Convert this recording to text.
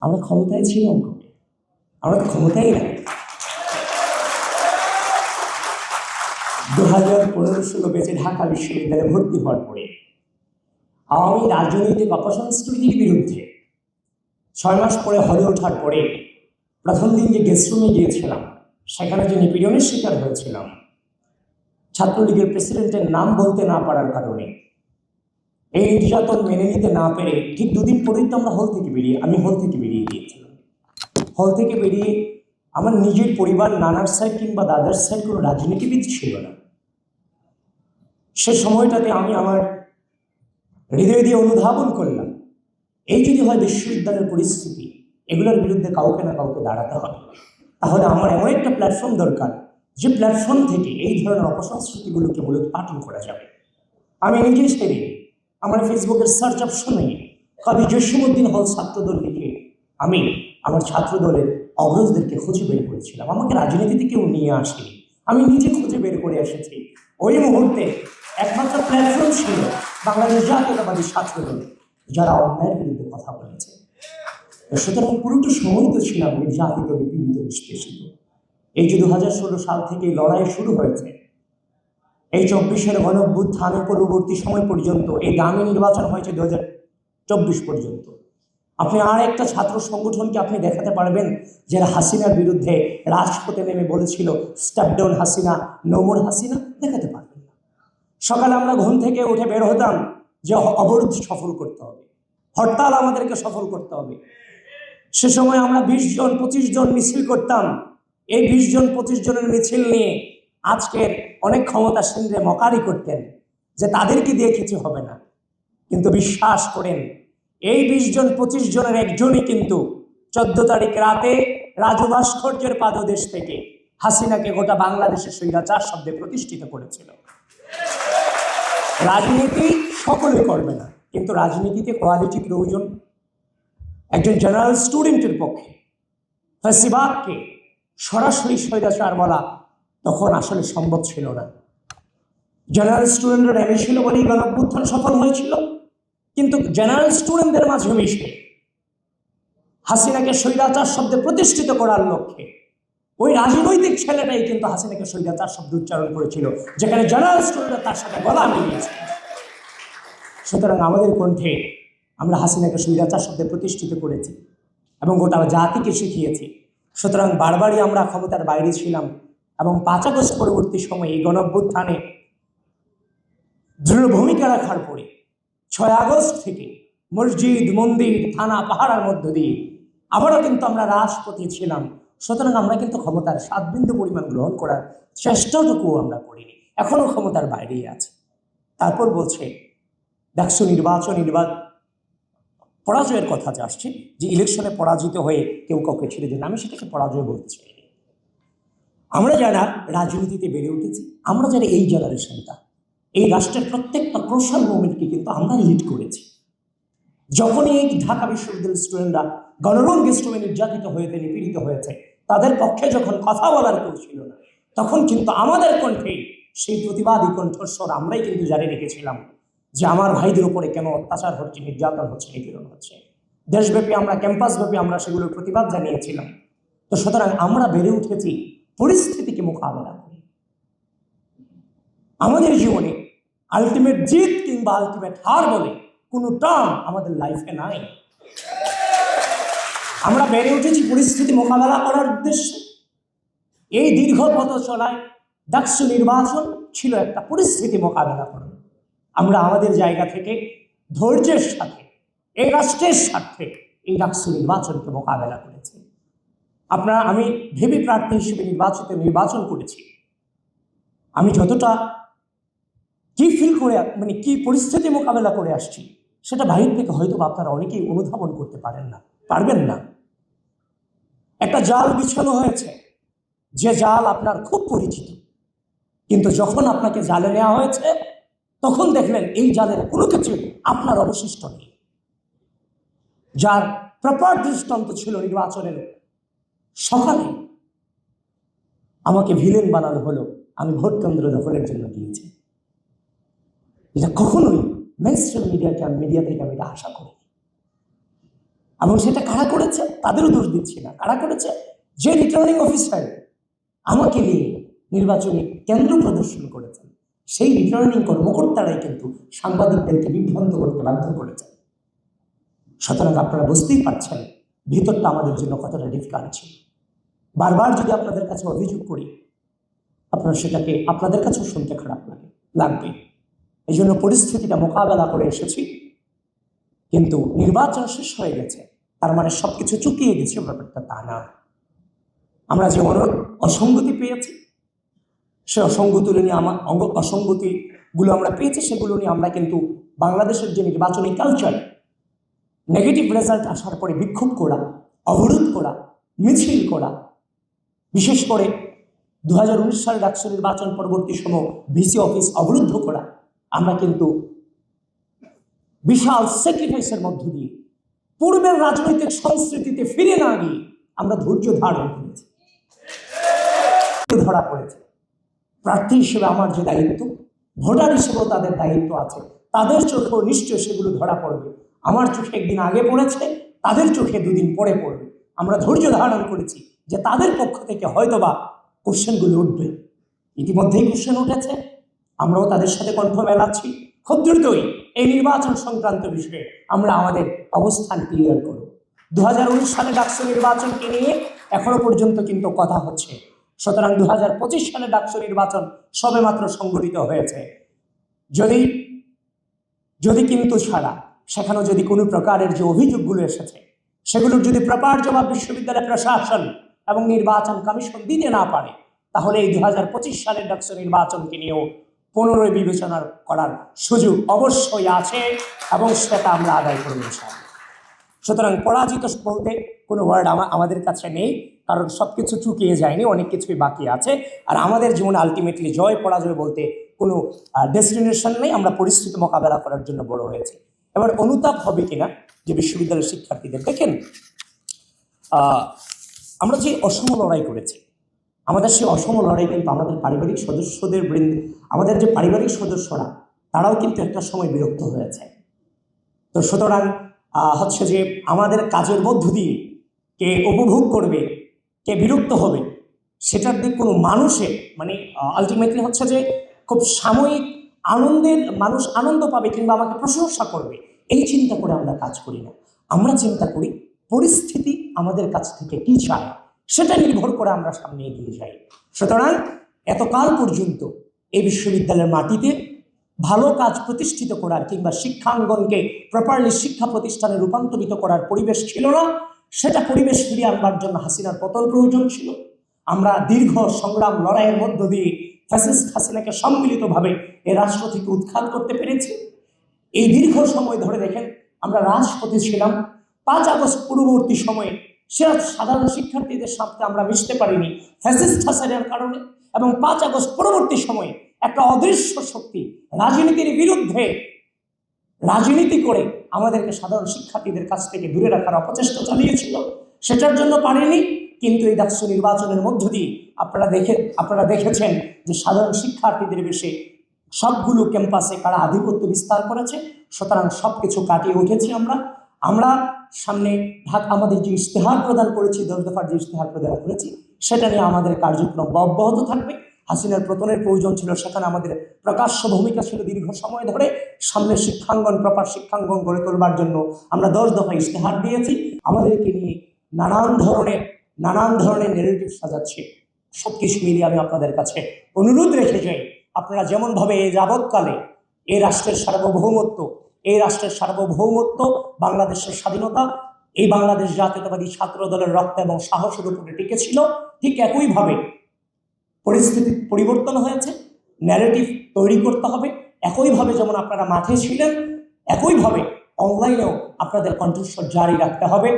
আমরা ক্ষমতায় ছিলাম কবে? আমরা তো ক্ষমতাই নাই। 2015-16 ব্যাচে ঢাকা বিশ্ববিদ্যালয়ে ভর্তি হওয়ার পরে আওয়ামী রাজনৈতিক অপসংস্কৃতির বিরুদ্ধে 6 মাস পরে হলে ওঠার পরে প্রথম দিন যে গেস্ট রুমে গিয়েছিলাম, সেখানে যে নিপীড়নের শিকার হয়েছিলাম, ছাত্রলীগের প্রেসিডেন্টের নাম বলতে না পারার কারণে এই নির্যাতন মেনে নিতে না পেরে ঠিক দুদিন পরেই তো আমরা আমি হল থেকে বেরিয়ে গিয়েছিলাম। হল থেকে বেরিয়ে আমার নিজের পরিবার, নানার সাইড কিংবা দাদার সাইড কোনো রাজনীতিবিদ ছিল না। সে সময়টাতে আমি আমার হৃদয় দিয়ে অনুধাবন করলাম, এই যদি হয় বিশ্ববিদ্যালয়ের পরিস্থিতি, এগুলোর বিরুদ্ধে কাউকে না কাউকে দাঁড়াতে হবে। তাহলে আমার এমন একটা প্ল্যাটফর্ম দরকার, যে প্ল্যাটফর্ম থেকে এই ধরনের অপসংস্কৃতিগুলোকে মূলত পাঠন করা যাবে। আমি নিজেই সেদিন আমার ফেসবুকের সার্চ অপশনে কবি জসীমউদ্দিন হল ছাত্রদল লিখে আমি আমার ছাত্রদলের অগ্রজদেরকে খুঁজে বের করেছিলাম। আমাকে রাজনীতিতে কেউ নিয়ে আসেনি, আমি নিজে খুঁজে বের করে এসেছি। ওই মুহূর্তে একমাত্র প্ল্যাটফর্ম ছিল বাংলাদেশ জাতীয়তাবাদী ছাত্রদল, যারা অন্যায়ের বিরুদ্ধে কথা বলেছে। সুতরাং পুরোটা সময় তো ছিলাম নির্যাতিত, নিপীড়িত, নিষ্পেষিত। এই যে 2016 সাল থেকে লড়াই শুরু হয়েছে, এই 24-এর গণঅভ্যুত্থানের পরবর্তী সময় পর্যন্ত, এই দামি নির্বাচন হয়েছে 2024 পর্যন্ত, আপনি আর একটা ছাত্র সংগঠনকে আপনি দেখাতে পারবেন যারা হাসিনার বিরুদ্ধে রাজপথে নেমে বলেছিল step down Hasina, no more Hasina? দেখাতে পারবেন না। সকালে আমরা ঘুম থেকে উঠে বের হতাম যে অবরোধ সফল করতে হবে, হরতাল আমাদেরকে সফল করতে হবে। সে সময় আমরা 20 জন 25 জন মিছিল করতাম। এই 20 জন 25 জনের মিছিল নিয়ে আজকের অনেক ক্ষমতাসীনরা মকারি করতেন যে তাদেরকে দিয়ে কিছু হবে না। কিন্তু বিশ্বাস করেন, এই 20 জন 25 জনের একজনই কিন্তু 14 তারিখ রাতে রাজু ভাস্কর্যের পাদদেশ থেকে হাসিনাকে গোটা বাংলাদেশের স্বৈরাচার শব্দে প্রতিষ্ঠিত করেছিল। রাজনীতি সকলে করবে না, কিন্তু রাজনীতিতে কোয়ালিটি প্রয়োজন। একজন জেনারেল স্টুডেন্টের পক্ষে ফ্যাসিবাদকে সরাসরি স্বৈরাচার বলা তখন আসলে সম্ভব ছিল না। জেনারেল স্টুডেন্টরা নেমে ছিল বলেই গণঅভ্যুত্থান সফল হয়েছিল। কিন্তু জেনারেল স্টুডেন্টদের মাঝে মিশে হাসিনাকে স্বৈরাচার শব্দে প্রতিষ্ঠিত করার লক্ষ্যে ওই রাজনৈতিক ছেলেটাই কিন্তু হাসিনাকে স্বৈরাচার শব্দ উচ্চারণ করেছিল, যেখানে জেনারেল স্টুডেন্টরা তার সাথে গলা মিলিয়েছে। সুতরাং আমাদের কণ্ঠে আমরা হাসিনাকে স্বৈরাচার শব্দে প্রতিষ্ঠিত করেছি এবং গোটা জাতিকে শিখিয়েছি। সুতরাং বারবারই আমরা ক্ষমতার বাইরে ছিলাম এবং 5 আগস্ট পরবর্তী সময়ে এই গণঅভ্যুত্থানে দৃঢ় ভূমিকা রাখার পরে 6 আগস্ট থেকে মসজিদ, মন্দির, থানা, পাহারার মধ্য দিয়ে আবারও কিন্তু আমরা রাজপথে ছিলাম। সুতরাং আমরা কিন্তু ক্ষমতার 7 বিন্দু পরিমাণ গ্রহণ করার চেষ্টাটুকুও আমরা করিনি, এখনো ক্ষমতার বাইরেই আছে। তারপর বলছে ডাকসু নির্বাচন পরাজয়ের কথা যে আসছে, যে ইলেকশনে পরাজিত হয়ে কেউ কাউকে ছেড়ে দেন, আমি সেটাকে পরাজয় বলতে চাই। আমরা যারা রাজনীতিতে বেড়ে উঠেছি, আমরা যারা এই জেনারেশনটা, এই রাষ্ট্রের প্রত্যেকটা ক্রুশাল মোমেন্টকে কিন্তু আমরা লিড করেছি। যখনই এই ঢাকা বিশ্ববিদ্যালয়ের স্টুডেন্টরা গণরুম গেস্টরুমে নির্যাতিত হয়েছে, নিপীড়িত হয়েছে, তাদের পক্ষে যখন কথা বলার কেউ ছিল না, তখন কিন্তু আমাদের কণ্ঠেই সেই প্রতিবাদী কণ্ঠস্বর আমরাই কিন্তু জারি রেখেছিলাম যে আমার ভাইদের উপরে কেন অত্যাচার হচ্ছে, নির্যাতন হচ্ছে, নিপীড়ন হচ্ছে। দেশব্যাপী আমরা, ক্যাম্পাসব্যাপী আমরা সেগুলোর প্রতিবাদ জানিয়েছিলাম। তো সুতরাং আমরা বেড়ে উঠেছি পরিস্থিতিকে মোকাবেলা করে। আমাদের জীবনে আলটিমেট জিত কিংবা আলটিমেট হার বলে কোনো টার্ম আমাদের লাইফে নাই। আমরা বেড়ে উঠেছি পরিস্থিতি মোকাবেলা করার উদ্দেশ্যে। এই দীর্ঘ পথ চলায় ডাকসু নির্বাচন ছিল একটা পরিস্থিতি মোকাবেলা করা। আমরা আমাদের জায়গা থেকে ধৈর্যের সাথে এই রাষ্ট্রের স্বার্থে এই ডাকসু নির্বাচনকে মোকাবেলা করেছি। আমি ভেবি প্রার্থী হিসেবে নির্বাচন করেছি। আমি যতটা কি ফিল করে, কি পরিস্থিতি মোকাবেলা করে আসছি, সেটা বাহির থেকে হয়তো আপনারা অনেকেই অনুধাবন করতে পারবেন না। একটা জাল বিছানো হয়েছে, যে জাল আপনার খুব পরিচিত, কিন্তু যখন আপনাকে জালে নেওয়া হয়েছে, তখন দেখলেন এই জালের কোনো কিছু আপনার অবশিষ্ট নেই। যার প্রপার দৃষ্টান্ত ছিল নির্বাচনের সকালে আমাকে ভিলেন বানানো হলো, আমি ভোট কেন্দ্র দখলের জন্য দিয়েছি। এটা কখনোই মেইনস্ট্রিম মিডিয়া থেকে আমি এটা আশা করি। এবং সেটা কারা করেছে তাদেরও দোষ দিচ্ছি না, কারা করেছে, যে রিটার্নিং অফিসার আমাকে নিয়ে নির্বাচনী কেন্দ্র প্রদর্শন করেছেন সেই রিটার্নিং কর্মকর্তারাই কিন্তু সাংবাদিকদেরকে বিভ্রান্ত করতে বাধ্য করেছেন। সুতরাং আপনারা বুঝতেই পারছেন ভিতরটা আমাদের জন্য কতটা ডিফিকাল্ট ছিল। বারবার যদি আপনাদের কাছে অভিযোগ করি আপনারা সেটাকে আপনাদের কাছেও শুনতে খারাপ লাগবে। এই জন্য পরিস্থিতিটা মোকাবেলা করে এসেছি, কিন্তু নির্বাচন শেষ হয়ে গেছে তার মানে সবকিছু চুকিয়ে গেছে ব্যাপারটা তা না। আমরা যে অসঙ্গতি পেয়েছি সে অসঙ্গতিগুলো আমরা পেয়েছি, সেগুলো নিয়ে আমরা কিন্তু বাংলাদেশের যে নির্বাচনী কালচার, নেগেটিভ রেজাল্ট আসার পরে বিক্ষোভ করা, অবরোধ করা, মিছিল করা, বিশেষ করে 2019 সালের ডাকসু নির্বাচন পরবর্তী সময় ভিসি অফিস অবরুদ্ধ করা, আমরা কিন্তু বিশাল স্যাক্রিফাইসের মধ্য দিয়ে পূর্বের রাজনৈতিক সংস্কৃতিতে ফিরে না গিয়ে আমরা ধৈর্য ধারণ করেছি। ধরা পড়েছে প্রার্থী হিসেবে আমার যে দায়িত্ব, ভোটার হিসেবেও তাদের দায়িত্ব আছে, তাদের চোখেও নিশ্চয় সেগুলো ধরা পড়বে। আমার চোখে একদিন আগে পড়েছে, তাদের চোখে দুদিন পরে পড়বে। আমরা ধৈর্য ধারণ করেছি যে তাদের পক্ষ থেকে হয়তোবা কোশ্চেনগুলো উঠবে। ইতিমধ্যেই কোশ্চেন উঠেছে, আমরাও তাদের সাথে কণ্ঠ মেলাচ্ছি। খুব দ্রুতই এই নির্বাচন সংক্রান্ত বিষয়ে আমরা আমাদের অবস্থান ক্লিয়ার করব। 2019 সালে ডাকসু নির্বাচনকে নিয়ে এখনো পর্যন্ত কিন্তু কথা হচ্ছে। সুতরাং 2025 সালে ডাকসু নির্বাচন সবেমাত্র সংগঠিত হয়েছে। যদি কিন্তু ছাড়া সেখানেও যদি কোনো প্রকারের যে অভিযোগগুলো এসেছে সেগুলোর যদি প্রপার জবাব বিশ্ববিদ্যালয় প্রশাসন এবং নির্বাচন কমিশন দিতে না পারে, তাহলে এই 2025 সালের ডাকসু নির্বাচনকে নিয়েও পুনরায় বিবেচনা করার সুযোগ অবশ্যই আছে এবং সেটা আমরা আদায় করব ইনশাআল্লাহ। সুতরাং পরাজিত বলতে কোনো ওয়ার্ড আমাদের কাছে নেই, কারণ সব কিছু চুকিয়ে যায়নি, অনেক কিছুই বাকি আছে। আর আমাদের জীবনে আলটিমেটলি জয় পরাজয় বলতে কোনো ডেস্টিনেশন নেই, আমরা পরিস্থিতি মোকাবেলা করার জন্য বড় হয়েছে। এবার অনুতাপ হবে কিনা যে বিশ্ববিদ্যালয়ের শিক্ষার্থীদের, দেখেন আমরা যে অসম লড়াই করেছি, আমাদের সেই অসম লড়াই কিন্তু আমাদের পারিবারিক আমাদের যে পারিবারিক সদস্যরা তারাও কিন্তু একটা সময় বিরক্ত হয়েছে। তো সুতরাং হচ্ছে যে আমাদের কাজের মধ্য দিয়ে কে উপভোগ করবে, কে বিরক্ত হবে, সেটার দিক কোনো মানুষের মানে আলটিমেটলি হচ্ছে যে খুব সাময়িক আনন্দের মানুষ আনন্দ পাবে কিংবা আমাকে প্রশংসা করবে এই চিন্তা করে আমরা কাজ করি না। আমরা চিন্তা করি পরিস্থিতি আমাদের কাছ থেকে কি চায় সেটা নির্ভর করে আমরা সামনে এগিয়ে যাই। সুতরাং এতকাল পর্যন্ত এই বিশ্ববিদ্যালয়ের মাটিতে ভালো কাজ প্রতিষ্ঠিত করার কিংবা শিক্ষাঙ্গনকে প্রপারলি শিক্ষা প্রতিষ্ঠানে রূপান্তরিত করার পরিবেশ ছিল না। সেটা পরিবেশ ফিরিয়ে আনবার জন্য হাসিনার পতন প্রয়োজন ছিল। আমরা দীর্ঘ সংগ্রাম লড়াইয়ের মধ্য দিয়ে ফ্যাসিস্ট হাসিনাকে সম্মিলিতভাবে এই রাষ্ট্র থেকে উৎখাত করতে পেরেছি। এই দীর্ঘ সময় ধরে দেখেন আমরা রাজপথে ছিলাম। 5 আগস্ট পূর্ববর্তী সময়ে সাধারণ শিক্ষার্থীদের সাথে আমরা মিশতে পারিনি ফ্যাসিস্ট হাসিনার কারণে, এবং 5 আগস্ট পরবর্তী সময়ে একটা অদৃশ্য শক্তি রাজনীতির বিরুদ্ধে রাজনীতি করে আমাদেরকে সাধারণ শিক্ষার্থীদের কাছ থেকে দূরে রাখার অপচেষ্টা চালিয়েছিল। সেটার জন্য পারেনি, কিন্তু এই ডাকসু নির্বাচনের মধ্য দিয়ে আপনারা দেখেছেন যে সাধারণ শিক্ষার্থীদের বেশি সবগুলো ক্যাম্পাসে কারা আধিপত্য বিস্তার করেছে। সুতরাং সব কিছু কাটিয়ে উঠেছি আমরা সামনে আমাদের যে ইশতেহার প্রদান করেছি, 10 দফার যে ইশতেহার প্রদান করেছি সেটা নিয়ে আমাদের কার্যক্রম অব্যাহত থাকবে। হাসিনার পতনের প্রয়োজন ছিল, সেখানে আমাদের প্রকাশ্য ভূমিকা ছিল দীর্ঘ সময় ধরে। সামনে শিক্ষাঙ্গন প্রপার শিক্ষাঙ্গন গড়ে তোলবার জন্য আমরা 10 দফা ইশতেহার দিয়েছি। আমাদেরকে নিয়ে নানান ধরনের নেগেটিভ সাজাচ্ছে। সব কিছু মিলিয়ে আমি আপনাদের কাছে অনুরোধ রেখে যাই, আপনারা যেমনভাবে এই যাবৎকালে এই রাষ্ট্রের সার্বভৌমত্ব বাংলাদেশের স্বাধীনতা এই বাংলাদেশ জাতীয়তাবাদী ছাত্র দলের রক্ত এবং সাহসের উপরে টিকে ছিল, ঠিক একইভাবে পরিস্থিতি পরিবর্তন হয়েছে, ন্যারেটিভ তৈরি করতে হবে। একইভাবে যেমন আপনারা মাঠে ছিলেন, একইভাবে অনলাইনেও আপনাদের কণ্ঠস্বর জারি রাখতে হবে।